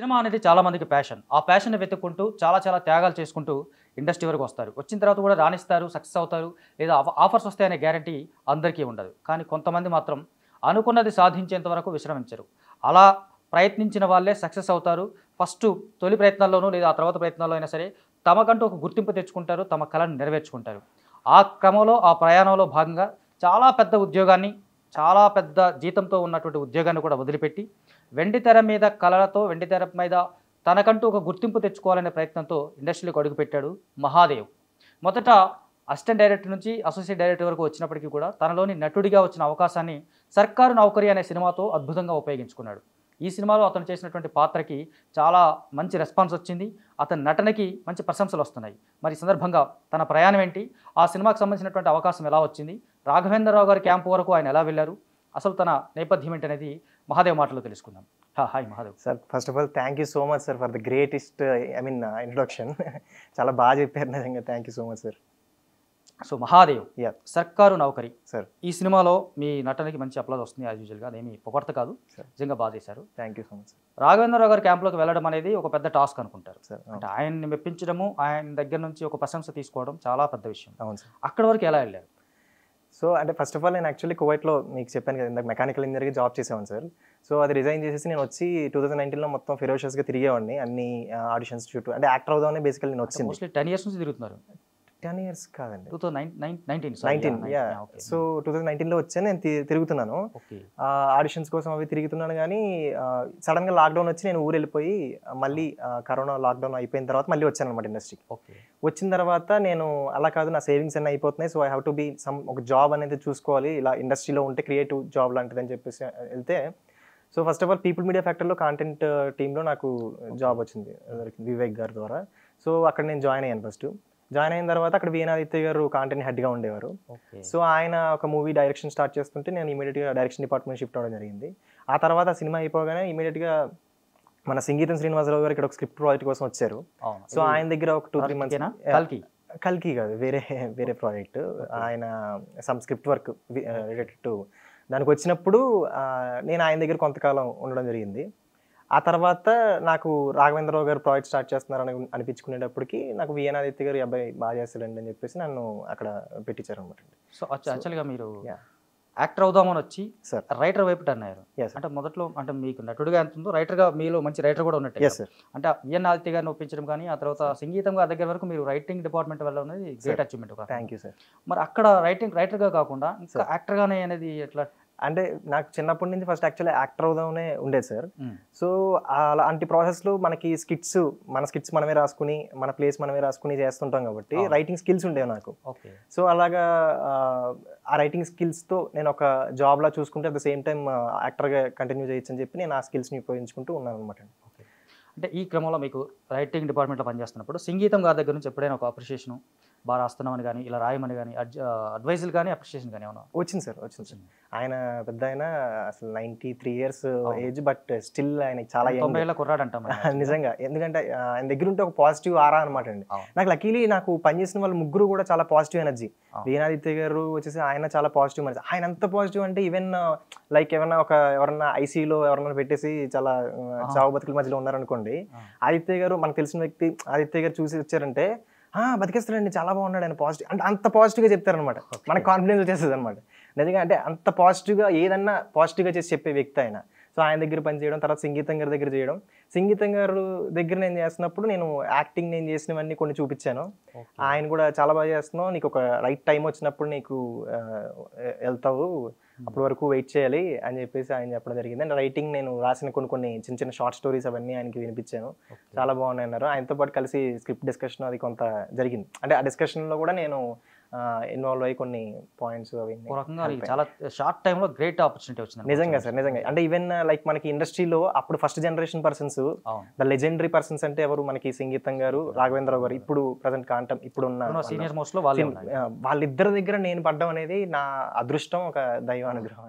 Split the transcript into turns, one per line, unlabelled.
Cinema అనేది చాలా మందికి ప్యాషన్. ఆ ప్యాషన్‌ని వెతుక్కుంటూ చాలా చాలా త్యాగాలు చేసుకుంటూ ఇండస్ట్రీ వరకు వస్తారు. వచ్చిన తర్వాత కూడా రాణిస్తారు, సక్సెస్ అవుతారు. లేదా ఆఫర్స్ వస్తాయనే గ్యారంటీ అందరికీ ఉండదు. కానీ కొంతమంది మాత్రం అనుకున్నది సాధించేంత వరకు విశ్రమించరు. అలా ప్రయత్నించిన వాళ్ళే సక్సెస్ అవుతారు. ఫస్టు తొలి ప్రయత్నాల్లోనూ లేదా ఆ తర్వాత ప్రయత్నాల్లో అయినా సరే తమకంటూ ఒక గుర్తింపు తెచ్చుకుంటారు. తమ కలను నెరవేర్చుకుంటారు. ఆ క్రమంలో ఆ ప్రయాణంలో భాగంగా చాలా పెద్ద ఉద్యోగాన్ని, చాలా పెద్ద జీతంతో ఉన్నటువంటి ఉద్యోగాన్ని కూడా వదిలిపెట్టి వెండితెర మీద కళలతో వెండితెర మీద తనకంటూ ఒక గుర్తింపు తెచ్చుకోవాలనే ప్రయత్నంతో ఇండస్ట్రీలోకి అడుగుపెట్టాడు మహాదేవ్. మొదట అసిస్టెంట్ డైరెక్టర్ నుంచి అసోసియేట్ డైరెక్టర్ వరకు వచ్చినప్పటికీ కూడా తనలోని నటుడిగా వచ్చిన అవకాశాన్ని సర్కారు నౌకరీ అనే సినిమాతో అద్భుతంగా ఉపయోగించుకున్నాడు. ఈ సినిమాలో అతను చేసినటువంటి పాత్రకి చాలా మంచి రెస్పాన్స్ వచ్చింది. అతని నటనకి మంచి ప్రశంసలు వస్తున్నాయి. మరి ఈ సందర్భంగా తన ప్రయాణం ఏంటి, ఆ సినిమాకి సంబంధించినటువంటి అవకాశం ఎలా వచ్చింది, రాఘవేంద్రరావు గారి క్యాంపు వరకు ఆయన ఎలా వెళ్ళారు, అసలు తన నేపథ్యం ఏంటనేది మహాదేవ్ మాటలో తెలుసుకుందాం. Hi Mahadev
sir. First of all thank you so much sir for the greatest introduction. చాలా బాగా చెప్పారు నిజంగా. Thank you so much sir.
So Mahadev, సర్కారు నౌకరీ
సార్,
ఈ సినిమాలో మీ నటనకి మంచి అప్లాజ్ వస్తుంది. యాజ్ యూజువల్గా అదేమి పొగడత కాదు, నిజంగా బాగా చేశారు.
Thank you so much sir.
Raghavendra Rao గారి క్యాంప్లోకి వెళ్ళడం అనేది ఒక పెద్ద టాస్క్ అనుకుంటారు
సార్.
అంటే ఆయన్ని మెప్పించడము, ఆయన దగ్గర నుంచి ఒక ప్రశంస తీసుకోవడం చాలా పెద్ద విషయం.
అవును సార్.
అక్కడి వరకు ఎలా వెళ్ళారు?
సో అంటే ఫస్ట్ ఆఫ్ ఆల్ నేను యాక్చువల్లీ కువైట్లో మీకు చెప్పాను కదా ఇందాక మెకానికల్ ఇంజనీర్గా జాబ్ చేసేవాను సార్. సో అది రిజైన్ చేసేసి నేను వచ్చి 2019లో మొత్తం ఫెరోషియస్గా తిరిగేవాడిని అన్ని ఆడిషన్స్ చుట్టూ. అంటే యాక్టర్ అవుదామని బేసికల్ నేను వచ్చింది.
మోస్ట్లీ 10 years నుంచి తిరుగుతున్నారు.
10 years కాదండి,
2019.
సో 2019లో వచ్చాను. నేను తిరుగుతున్నాను ఆడిషన్స్ కోసం అవి తిరుగుతున్నాను. కానీ సడన్గా లాక్డౌన్ వచ్చి నేను ఊరు వెళ్ళిపోయి మళ్ళీ కరోనా లాక్డౌన్ అయిపోయిన తర్వాత మళ్ళీ వచ్చాను అనమాట ఇండస్ట్రీకి. వచ్చిన తర్వాత నేను అలా కాదు, నా సేవింగ్స్ అన్నీ అయిపోతున్నాయి, so I have to be ఒక జాబ్ అనేది చూసుకోవాలి, ఇలా ఇండస్ట్రీలో ఉంటే క్రియేటివ్ జాబ్ లాంటిది అని చెప్పేసి వెళ్తే, so first of all people media ఫ్యాక్టరీలో కాంటెంట్ టీంలో నాకు జాబ్ వచ్చింది వివేక్ గారి ద్వారా. సో అక్కడ నేను జాయిన్ అయ్యాను. ఫస్ట్ జాయిన్ అయిన తర్వాత అక్కడ వీణాదిత్య గారు కాంటెంట్ హెడ్గా ఉండేవారు. సో ఆయన ఒక మూవీ డైరెక్షన్ స్టార్ట్ చేస్తుంటే నేను ఇమీడియట్గా డైరెక్షన్ డిపార్ట్మెంట్ షిఫ్ట్ అవ్వడం జరిగింది. ఆ తర్వాత ఆ సినిమా అయిపోగానే ఇమీడియట్గా మన సంగీతం శ్రీనివాసరావు గారు ఇక్కడ ఒక స్క్రిప్ట్ ప్రాజెక్ట్ కోసం వచ్చారు. సో ఆయన దగ్గర ఒక 2-3 months కల్కి కాదు, వేరే ప్రాజెక్ట్, ఆయన some script work related to దానికి వచ్చినప్పుడు నేను ఆయన దగ్గర కొంతకాలం ఉండడం జరిగింది. ఆ తర్వాత నాకు రాఘవేంద్రరావు గారు ప్రాజెక్ట్ స్టార్ట్ చేస్తున్నారని అనిపించుకునేటప్పటికి నాకు వీణాదిత్య గారు అబ్బాయి బాగా చేస్తాడండి అని చెప్పేసి నన్ను అక్కడ పెట్టించారు అనమాట.
సో యాక్చువల్గా మీరు యాక్టర్ అవుదామని వచ్చి రైటర్ వైపు టర్న్ అయ్యారు. అంటే మొదట్లో అంటే మీకు నటుడిగా ఎంత ఉందో రైటర్గా మీలో మంచి రైటర్ కూడా ఉన్నట్టు. అంటే వీణాదిత్య గారిని ఒప్పించడం కానీ ఆ తర్వాత సంగీతం గారి దగ్గర వరకు మీరు రైటింగ్ డిపార్ట్మెంట్ వెళ్ళడం అనేది great achievement.
Thank you sir.
మరి అక్కడ రైటర్గా కాకుండా ఇంకా యాక్టర్గానే అనేది ఎట్లా?
అంటే నాకు చిన్నప్పటి నుంచి ఫస్ట్ యాక్చువల్లీ యాక్టర్ అవుదామనే ఉండేది సార్. సో అలాంటి ప్రాసెస్లో మనకి మన స్కిట్స్ మనమే రాసుకుని మన ప్లేస్ మనమే రాసుకుని చేస్తుంటాం కాబట్టి రైటింగ్ స్కిల్స్ ఉండేవి నాకు. సో అలాగా ఆ రైటింగ్ స్కిల్స్తో నేను ఒక జాబ్లా చూసుకుంటే అట్ ద సేమ్ టైం యాక్టర్గా కంటిన్యూ చేయొచ్చు అని చెప్పి నేను ఆ స్కిల్స్ని ఉపయోగించుకుంటూ ఉన్నాను అనమాట.
అంటే ఈ క్రమంలో మీకు రైటింగ్ డిపార్ట్మెంట్లో పనిచేస్తున్నప్పుడు సంగీతం గారి దగ్గర నుంచి ఎప్పుడైనా ఒక అప్రిషియేషన్ బాగా రాస్తున్నామని కానీ ఇలా రాయమని కానీ అడ్వైజులు కానీ అప్రిషియేషన్ కానీ ఏమన్నా
వచ్చింది సార్? వచ్చింది. ఆయన పెద్ద ఆయన అసలు 93 years ఏజ్, బట్ స్టిల్ ఆయన చాలా
90 ఏళ్ల కుర్రాడంట
నిజంగా. ఎందుకంటే ఆయన దగ్గర ఉంటే ఒక పాజిటివ్ ఆరా అనమాట అండి. నాకు లక్కీలీ నాకు పనిచేసిన వాళ్ళు ముగ్గురు కూడా చాలా పాజిటివ్ ఎనర్జీ. వీణాదిత్య గారు వచ్చేసి ఆయన చాలా పాజిటివ్ ఎనర్జీ. ఆయన ఎంత పాజిటివ్ అంటే ఈవెన్ లైక్ ఎవరన్నా ఐసీయూలో ఎవరన్నా పెట్టేసి చాలా చావు బతుకుల మధ్యలో ఉన్నారనుకోండి, ఆదిత్య గారు మనకు తెలిసిన వ్యక్తి ఆదిత్య గారు చూసి వచ్చారంటే బతికేస్తాడండి, చాలా బాగున్నాడు ఆయన, పాజిటివ్ అంటే అంత పాజిటివ్గా చెప్తారనమాట. మనకు కాన్ఫిడెన్స్ వచ్చేస్తుంది అనమాట నిజంగా. అంటే అంత పాజిటివ్గా ఏదన్నా పాజిటివ్గా చేసి చెప్పే వ్యక్తి ఆయన. సో ఆయన దగ్గర పని చేయడం, తర్వాత సంగీతం గారి దగ్గర చేయడం. సంగీతం గారు దగ్గర నేను చేస్తున్నప్పుడు నేను యాక్టింగ్ నేను చేసినవన్నీ కొన్ని చూపించాను. ఆయన కూడా చాలా బాగా చేస్తున్నావు, నీకు ఒక రైట్ టైం వచ్చినప్పుడు నీకు వెళ్తావు, అప్పటి వరకు వెయిట్ చేయాలి అని చెప్పేసి ఆయన చెప్పడం జరిగింది. అండ్ రైటింగ్ నేను రాసిన కొన్ని చిన్న షార్ట్ స్టోరీస్ అవన్నీ ఆయనకి వినిపించాను. చాలా బాగున్నాయి అన్నారు. ఆయనతో పాటు కలిసి స్క్రిప్ట్ డిస్కషన్ అది కొంత జరిగింది. అంటే ఆ డిస్కషన్లో కూడా నేను ఇన్వాల్వ్ అయ్యి కొన్ని పాయింట్స్ అవి
చాలా షార్ట్ టైంలో గ్రేట్ ఆపర్చునిటీ వచ్చింది.
నిజంగా సార్, నిజంగా. అంటే ఈవెన్ లైక్ మనకి ఇండస్ట్రీలో అప్పుడు first generation persons, the legendary persons అంటే ఎవరు, మనకి సంగీతం గారు, రాఘవేంద్రరావు గారు, ఇప్పుడు ప్రజెంట్ కాంటం ఇప్పుడున్న
సీనియర్ మోస్ట్ లో
వాళ్ళిద్దరి దగ్గర నేను పడ్డం అనేది నా అదృష్టం, ఒక దైవ అనుగ్రహం.